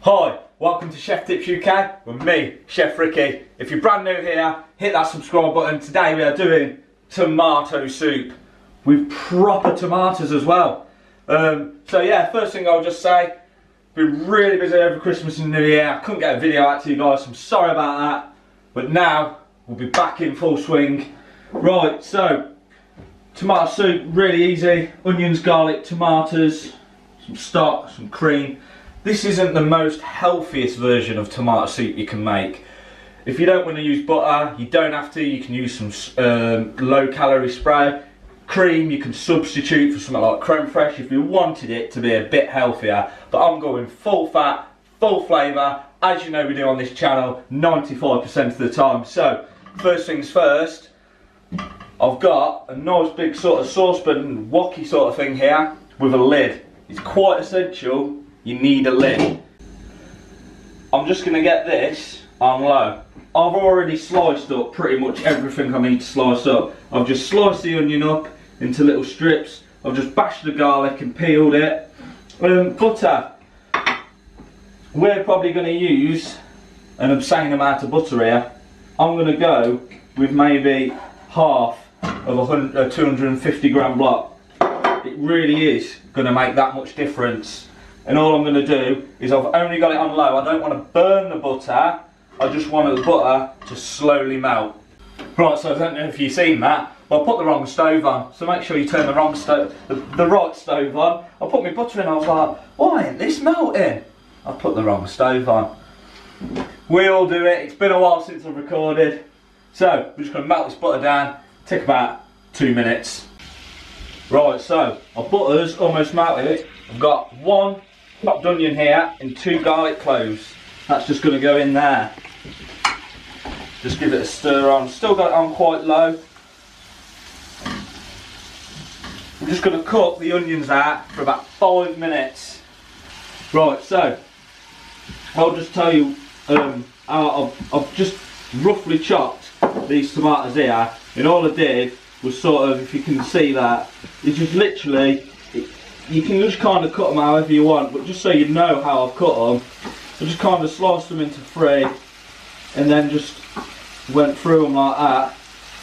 Hi, welcome to Chef Tips UK with me, Chef Ricky. If you're brand new here, hit that subscribe button. Today we are doing tomato soup with proper tomatoes as well. So yeah, first thing I'll just say, been really busy over Christmas and New Year. I couldn't get a video out to you guys, so I'm sorry about that. But now we'll be back in full swing. Right, so tomato soup, really easy. Onions, garlic, tomatoes, some stock, some cream. This isn't the most healthiest version of tomato soup you can make. If you don't want to use butter, you don't have to. You can use some low calorie spray. Cream you can substitute for something like creme fraiche if you wanted it to be a bit healthier. But I'm going full fat, full flavour, as you know we do on this channel 95% of the time. So first things first, I've got a nice big sort of saucepan, wok-y sort of thing here with a lid. It's quite essential. You need a lid. I'm just going to get this on low. I've already sliced up pretty much everything I need to slice up. I've just sliced the onion up into little strips. I've just bashed the garlic and peeled it. Butter. We're probably going to use an obscene amount of butter here. I'm going to go with maybe half of a 250 gram block. It really is going to make that much difference. And all I'm going to do is I've only got it on low. I don't want to burn the butter. I just want the butter to slowly melt. Right, so I don't know if you've seen that. Well, I put the wrong stove on. So make sure you turn the right stove on. I put my butter in. I was like, why ain't this melting? I put the wrong stove on. We all do it. It's been a while since I've recorded. So we're just going to melt this butter down. Take about 2 minutes. Right, so our butter's almost melted. I've got one chopped onion here and 2 garlic cloves. That's just going to go in there. Just give it a stir on. Still got it on quite low. I'm just going to cook the onions out for about 5 minutes. Right, so I'll just tell you, I've just roughly chopped these tomatoes here, and all I did was sort of, if you can see that, it's just literally, you can just kind of cut them however you want, but just so you know how I've cut them, I just kind of sliced them into 3 and then just went through them like that,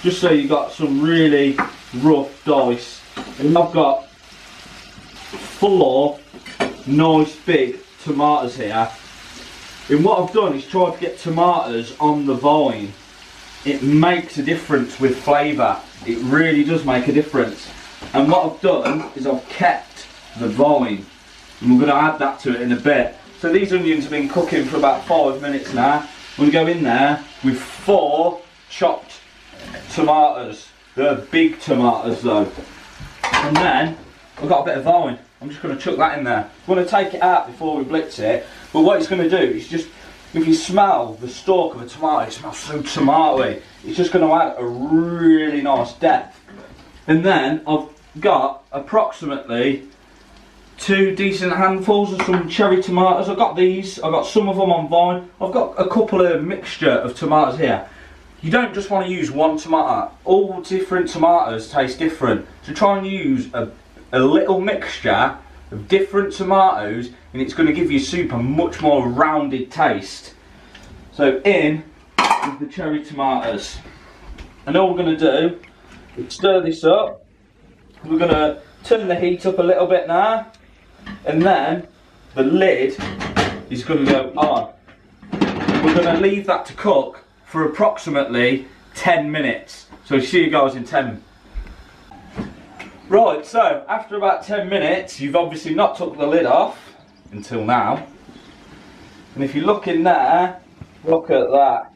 just so you got some really rough dice. And I've got 4 nice big tomatoes here. And what I've done is tried to get tomatoes on the vine. It makes a difference with flavour. It really does make a difference. And what I've done is I've kept the vine, and we're going to add that to it in a bit. So these onions have been cooking for about 5 minutes now. We're going to go in there with 4 chopped tomatoes. They're big tomatoes though. And then I've got a bit of vine. I'm just going to chuck that in there. We're going to take it out before we blitz it. But what it's going to do is just, if you smell the stalk of a tomato, it smells so tomatoey. It's just going to add a really nice depth. And then I've got approximately 2 decent handfuls of some cherry tomatoes. I've got these, I've got some of them on vine. I've got a couple of mixture of tomatoes here. You don't just want to use one tomato. All different tomatoes taste different. So try and use a little mixture of different tomatoes, and it's going to give your soup a much more rounded taste. So in with the cherry tomatoes. And all we're going to do is stir this up. We're going to turn the heat up a little bit now, and then the lid is going to go on. We're going to leave that to cook for approximately 10 minutes. So see you guys in 10. Right, so after about 10 minutes, you've obviously not took the lid off until now. And if you look in there, look at that.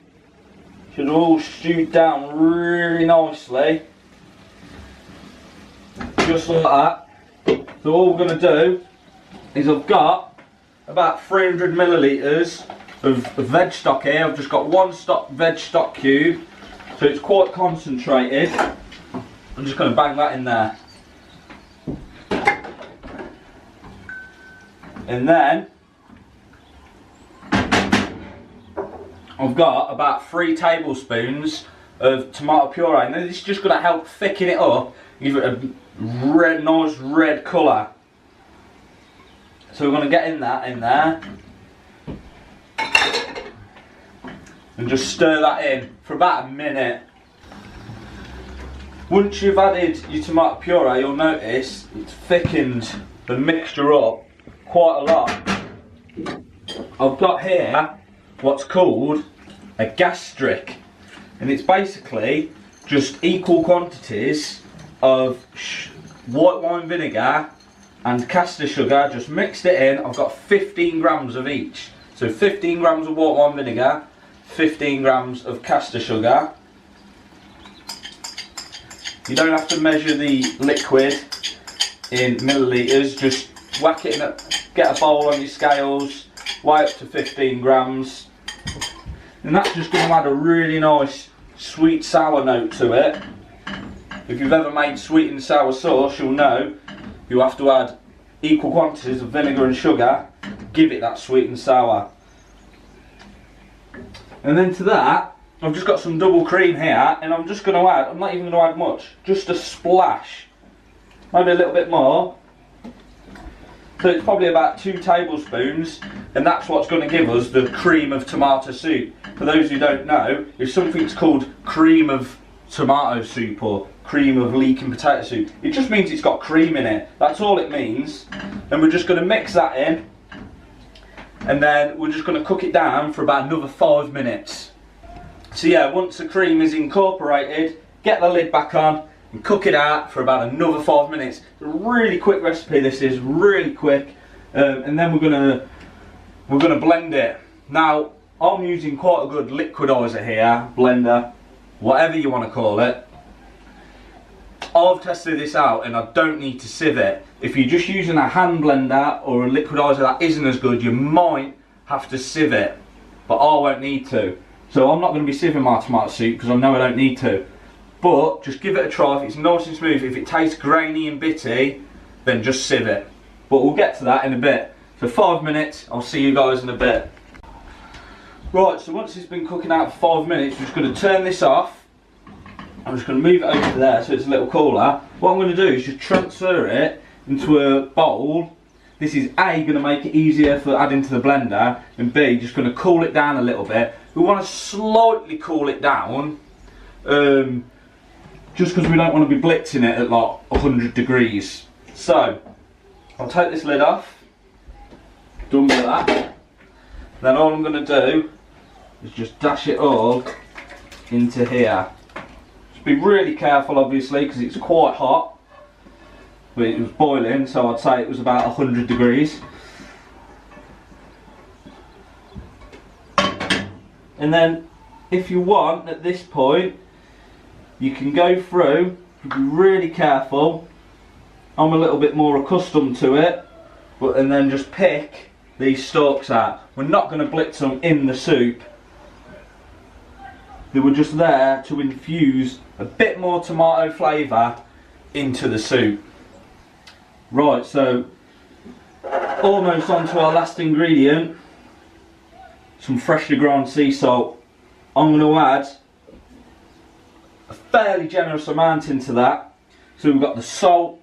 Should all stewed down really nicely. Just like that. So all we're going to do is I've got about 300 millilitres of veg stock here. I've just got 1 veg stock cube, so it's quite concentrated. I'm just going to bang that in there. And then I've got about 3 tablespoons of tomato puree, and this is just going to help thicken it up, give it a nice red colour. So we're going to get in there. and just stir that in for about a minute. Once you've added your tomato puree, you'll notice it's thickened the mixture up quite a lot. I've got here what's called a gastric, and it's basically just equal quantities of white wine vinegar and caster sugar, just mixed it in. I've got 15 grams of each. So 15 grams of white wine vinegar, 15 grams of caster sugar. You don't have to measure the liquid in millilitres, just whack it in get a bowl on your scales, weigh up to 15 grams. And that's just going to add a really nice sweet sour note to it. If you've ever made sweet and sour sauce, you'll know you have to add equal quantities of vinegar and sugar, give it that sweet and sour. And then to that, I've just got some double cream here, and I'm just going to add, I'm not even going to add much, just a splash, maybe a little bit more. So it's probably about 2 tablespoons, and that's what's going to give us the cream of tomato soup. For those who don't know, if something's called cream of tomato soup or cream of leeking potato soup, it just means it's got cream in it. That's all it means. And we're just going to mix that in, and then we're just going to cook it down for about another 5 minutes. So yeah, once the cream is incorporated, get the lid back on and cook it out for about another 5 minutes. It's a really quick recipe, this is really quick. And then we're gonna blend it. Now I'm using quite a good liquidizer here, blender, whatever you want to call it. I've tested this out and I don't need to sieve it. If you're just using a hand blender or a liquidizer that isn't as good, you might have to sieve it, but I won't need to. So I'm not going to be sieving my tomato soup because I know I don't need to. But just give it a try. If it's nice and smooth, if it tastes grainy and bitty, then just sieve it. But we'll get to that in a bit. So 5 minutes, I'll see you guys in a bit. Right, so once it's been cooking out for 5 minutes, we're just going to turn this off. I'm just going to move it over to there so it's a little cooler. What I'm going to do is just transfer it into a bowl. This is A, going to make it easier for adding to the blender, and B, just going to cool it down a little bit. We want to slightly cool it down, just because we don't want to be blitzing it at like 100 degrees. So, I'll take this lid off, done with that. Then all I'm going to do is just dash it all into here. Just be really careful obviously because it's quite hot. But it was boiling, so I'd say it was about 100 degrees. And then if you want, at this point, you can go through, be really careful. I'm a little bit more accustomed to it, and then just pick these stalks out. We're not going to blitz them in the soup. They were just there to infuse a bit more tomato flavour into the soup. Right, so almost on to our last ingredient, some freshly ground sea salt. I'm going to add a fairly generous amount into that. So we've got the salt,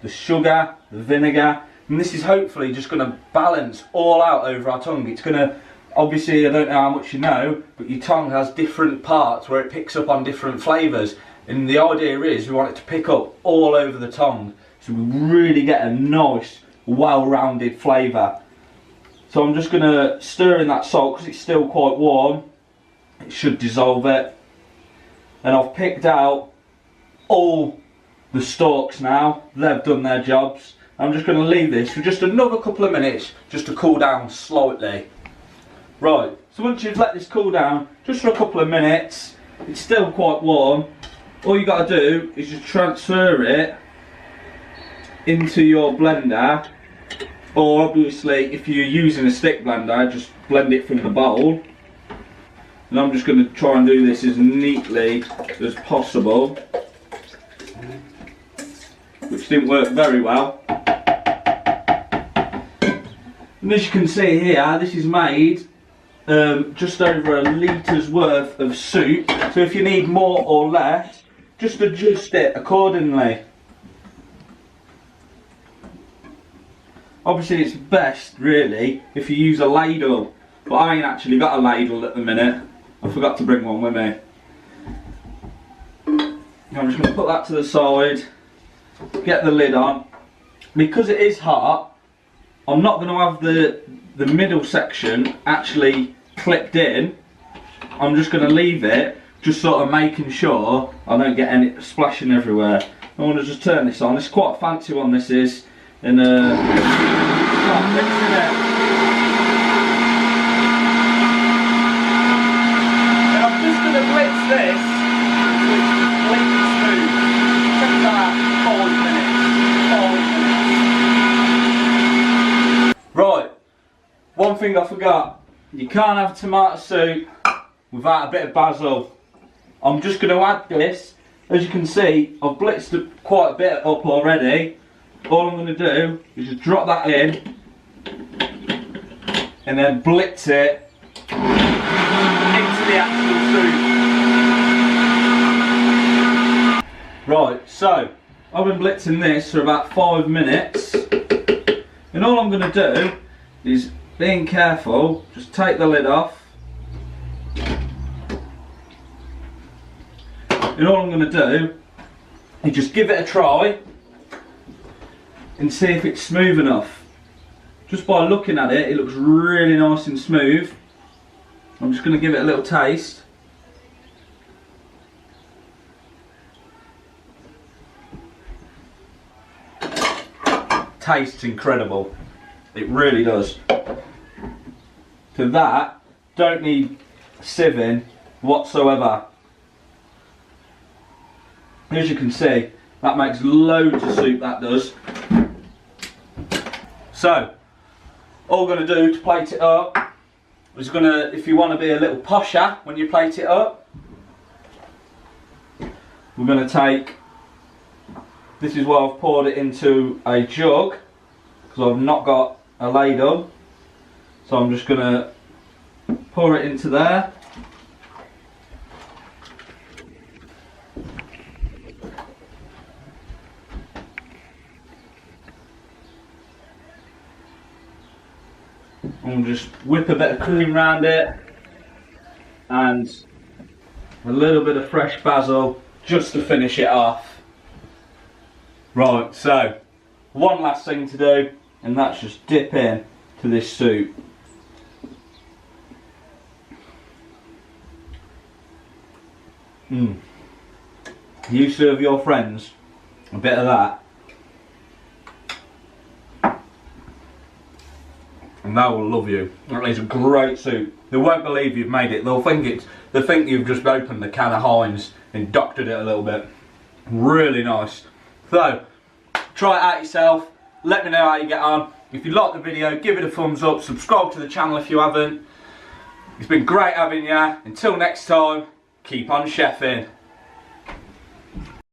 the sugar, the vinegar, and this is hopefully just going to balance all out over our tongue. It's going to, obviously I don't know how much you know, but your tongue has different parts where it picks up on different flavours, and the idea is we want it to pick up all over the tongue. So we really get a nice, well-rounded flavour. So I'm just going to stir in that salt because it's still quite warm. It should dissolve it. And I've picked out all the stalks now. They've done their jobs. I'm just going to leave this for just another couple of minutes just to cool down slightly. Right, so once you've let this cool down, just for a couple of minutes, it's still quite warm. All you got to do is just transfer it into your blender, or obviously if you're using a stick blender, just blend it from the bowl. And I'm just going to try and do this as neatly as possible, which didn't work very well. And as you can see here, this is made just over a litres worth of soup, so if you need more or less, just adjust it accordingly. Obviously it's best really if you use a ladle, but I ain't actually got a ladle at the minute, I forgot to bring one with me. I'm just going to put that to the side, get the lid on. Because it is hot, I'm not going to have the middle section actually clipped in. I'm just going to leave it, just sort of making sure I don't get any splashing everywhere. I want to just turn this on. It's quite a fancy one, this is. And start mixing it. And I'm just going to blitz this so it's completely smooth. Take about 5 minutes. Right, one thing I forgot. You can't have tomato soup without a bit of basil. I'm just going to add this. As you can see, I've blitzed quite a bit up already. All I'm going to do is just drop that in and then blitz it into the actual soup. Right, so I've been blitzing this for about 5 minutes, and all I'm going to do is, being careful, just take the lid off. And all I'm going to do is just give it a try and see if it's smooth enough. Just by looking at it, it looks really nice and smooth. I'm just going to give it a little taste. Tastes incredible. It really does. To that, don't need sieving whatsoever. As you can see, that makes loads of soup, that does. So, all we're going to do to plate it up is if you want to be a little posher when you plate it up, we're going to take, this is why I've poured it into a jug, because I've not got a ladle. So I'm just going to pour it into there. And we'll just whip a bit of cream around it and a little bit of fresh basil just to finish it off. Right, so one last thing to do, and that's just dip in to this soup. You serve your friends a bit of that, and they will love you. It's a great soup. They won't believe you've made it. They'll think you've just opened the can of Heinz and doctored it a little bit. Really nice. So try it out yourself. Let me know how you get on. If you like the video, give it a thumbs up. Subscribe to the channel if you haven't. It's been great having you. Until next time, keep on chefing.